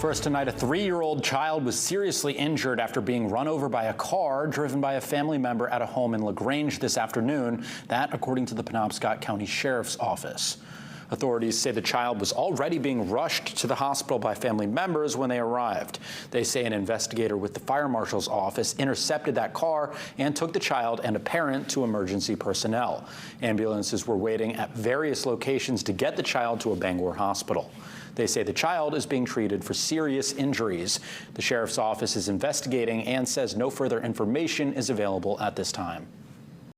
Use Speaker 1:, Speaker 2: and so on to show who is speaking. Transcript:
Speaker 1: First tonight, a 3-year-old child was seriously injured after being run over by a car driven by a family member at a home in LaGrange this afternoon. That, according to the Penobscot County Sheriff's Office. Authorities say the child was already being rushed to the hospital by family members when they arrived. They say an investigator with the fire marshal's office intercepted that car and took the child and a parent to emergency personnel. Ambulances were waiting at various locations to get the child to a Bangor hospital. They say the child is being treated for serious injuries. The sheriff's office is investigating and says no further information is available at this time.